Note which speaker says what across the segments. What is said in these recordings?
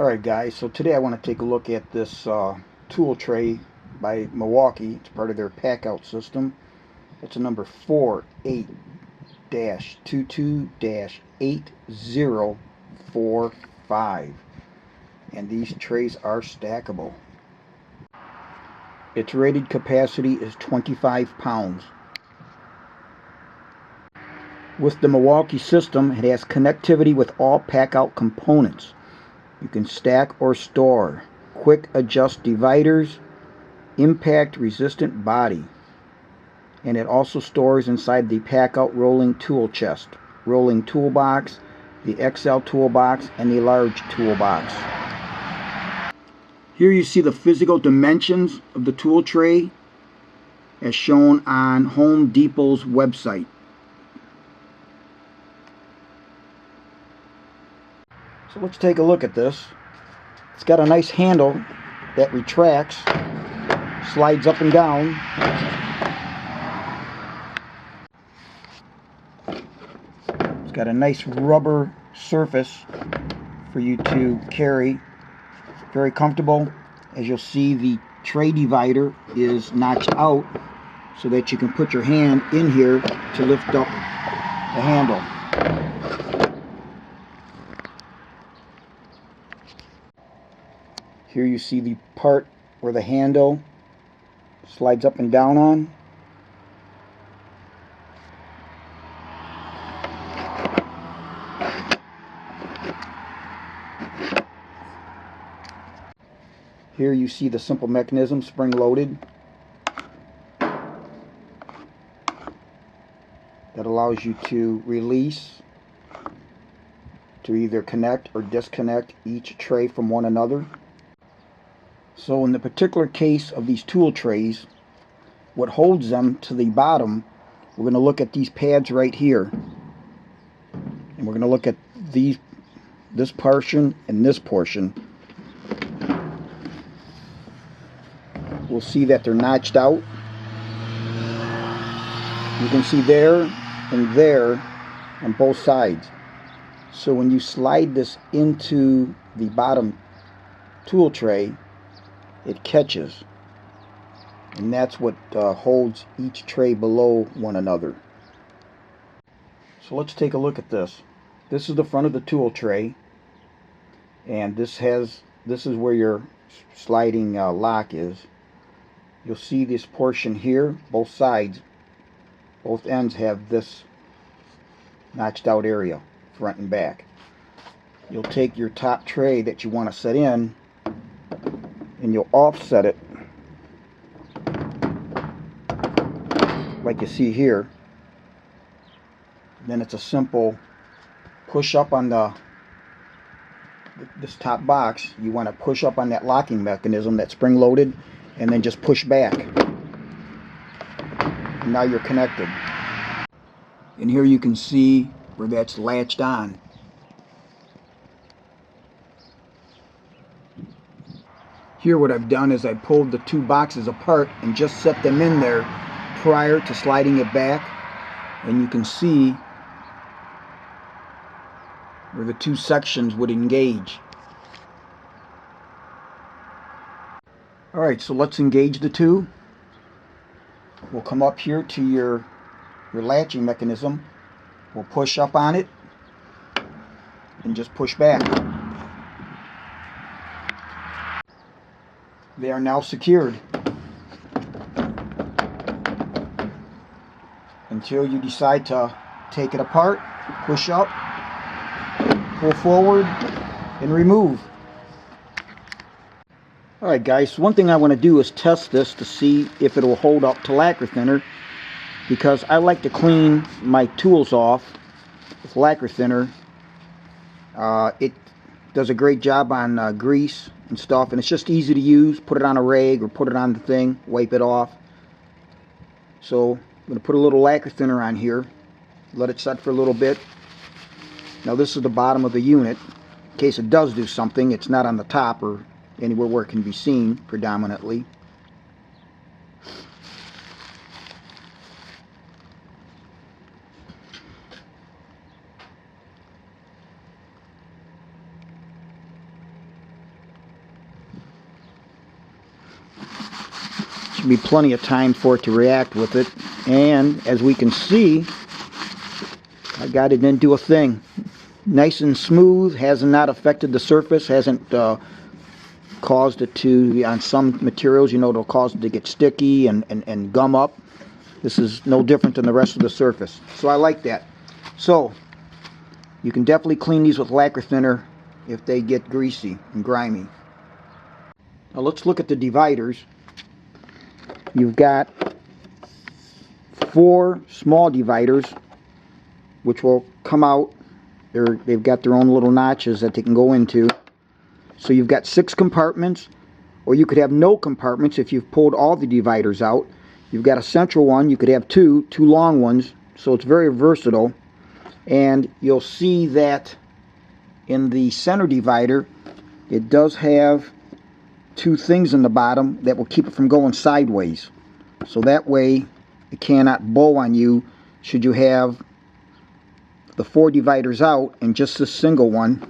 Speaker 1: Alright guys, so today I want to take a look at this tool tray by Milwaukee. It's part of their Packout system. It's a number 48-22-8045, and these trays are stackable. Its rated capacity is 25 pounds. With the Milwaukee system, it has connectivity with all Packout components. You can stack or store, quick adjust dividers, impact resistant body, and it also stores inside the Packout rolling tool chest, rolling toolbox, the XL toolbox, and the large toolbox. Here you see the physical dimensions of the tool tray as shown on Home Depot's website. So let's take a look at this. It's got a nice handle that retracts, slides up and down. It's got a nice rubber surface for you to carry. Very comfortable. As you'll see, the tray divider is notched out so that you can put your hand in here to lift up the handle. Here you see the part where the handle slides up and down on. Here you see the simple mechanism, spring-loaded, that allows you to release, to either connect or disconnect each tray from one another. So in the particular case of these tool trays, what holds them to the bottom, we're going to look at these pads right here. And we're going to look at this portion and this portion. We'll see that they're notched out. You can see there and there on both sides. So when you slide this into the bottom tool tray, it catches, and that's what holds each tray below one another. So let's take a look at this. This is the front of the tool tray, and this is where your sliding lock is. You'll see this portion here, both sides, both ends have this notched out area, front and back. You'll take your top tray that you want to set in, and you'll offset it like you see here. Then it's a simple push up on this top box. You want to push up on that locking mechanism that's spring loaded, and then just push back, and now you're connected. And here you can see where that's latched on. Here what I've done is I pulled the two boxes apart and just set them in there prior to sliding it back, and you can see where the two sections would engage. Alright, so let's engage the two. We'll come up here to your latching mechanism. We'll push up on it and just push back. They are now secured until you decide to take it apart, push up, pull forward, and remove. Alright guys, so one thing I want to do is test this to see if it will hold up to lacquer thinner, because I like to clean my tools off with lacquer thinner. It does a great job on grease and stuff, and it's just easy to use. Put it on a rag or put it on the thing, wipe it off. So I'm going to put a little lacquer thinner on here, let it set for a little bit. Now this is the bottom of the unit. In case it does do something, it's not on the top or anywhere where it can be seen predominantly. Should be plenty of time for it to react with it. And as we can see, I got it into a thing. Nice and smooth, has not affected the surface, hasn't caused it to, on some materials, you know, it'll cause it to get sticky and gum up. This is no different than the rest of the surface. So I like that. So you can definitely clean these with lacquer thinner if they get greasy and grimy. Now let's look at the dividers. You've got 4 small dividers which will come out. They've got their own little notches that they can go into. So you've got 6 compartments, or you could have no compartments if you've pulled all the dividers out. You've got a central one. You could have two long ones, so it's very versatile. And you'll see that in the center divider, it does have 2 things in the bottom that will keep it from going sideways. So that way it cannot bow on you should you have the 4 dividers out and just this single one.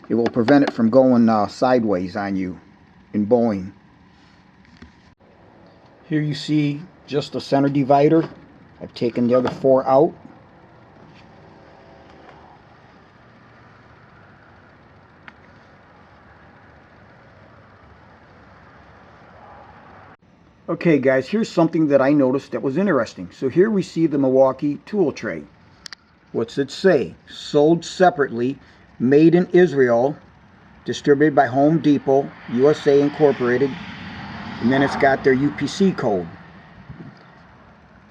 Speaker 1: It will prevent it from going sideways on you in bowing. Here you see just the center divider. I've taken the other 4 out. Okay guys, here's something that I noticed that was interesting. So here we see the Milwaukee Tool Tray. What's it say? Sold separately, made in Israel, distributed by Home Depot, USA Incorporated, and then it's got their UPC code.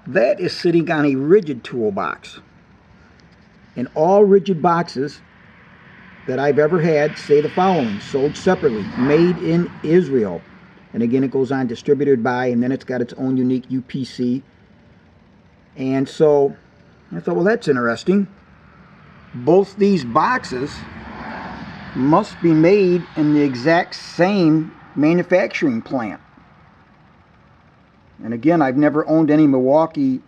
Speaker 1: That is sitting on a rigid toolbox. And all rigid boxes that I've ever had say the following: sold separately, made in Israel. And again, it goes on distributed by, and then it's got its own unique UPC. And so I thought, well, that's interesting. Both these boxes must be made in the exact same manufacturing plant. And again, I've never owned any Milwaukee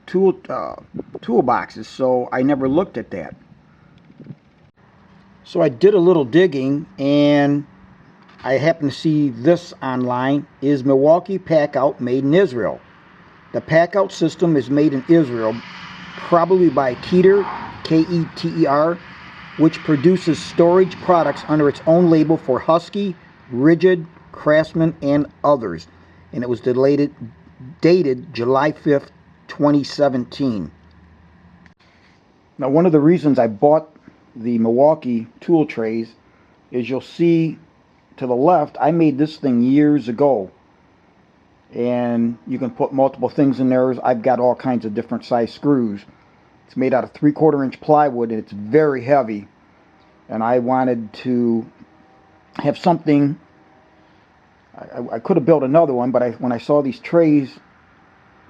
Speaker 1: toolboxes, so I never looked at that. So I did a little digging, and I happened to see this online. Is Milwaukee Packout made in Israel? The Packout system is made in Israel, probably by Keter, K-E-T-E-R, which produces storage products under its own label for Husky, Rigid, Craftsman, and others. And it was dated July 5th, 2017. Now, one of the reasons I bought the Milwaukee tool trays is you'll see to the left, I made this thing years ago. And you can put multiple things in there. I've got all kinds of different size screws. It's made out of 3/4 inch plywood, and it's very heavy. And I wanted to have something. I could have built another one, but when I saw these trays,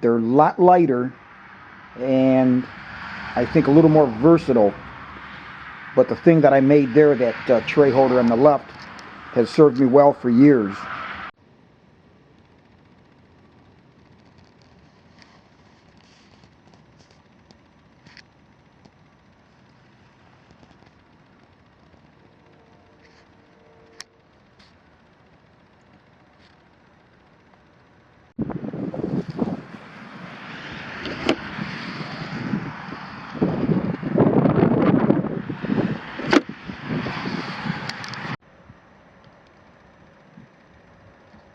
Speaker 1: they're a lot lighter and I think a little more versatile. But the thing that I made there, that tray holder on the left, has served me well for years.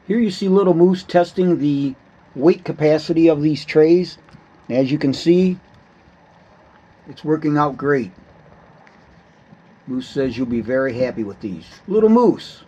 Speaker 1: Here you see Little Moose testing the weight capacity of these trays. As you can see, it's working out great. Moose says you'll be very happy with these. Little Moose.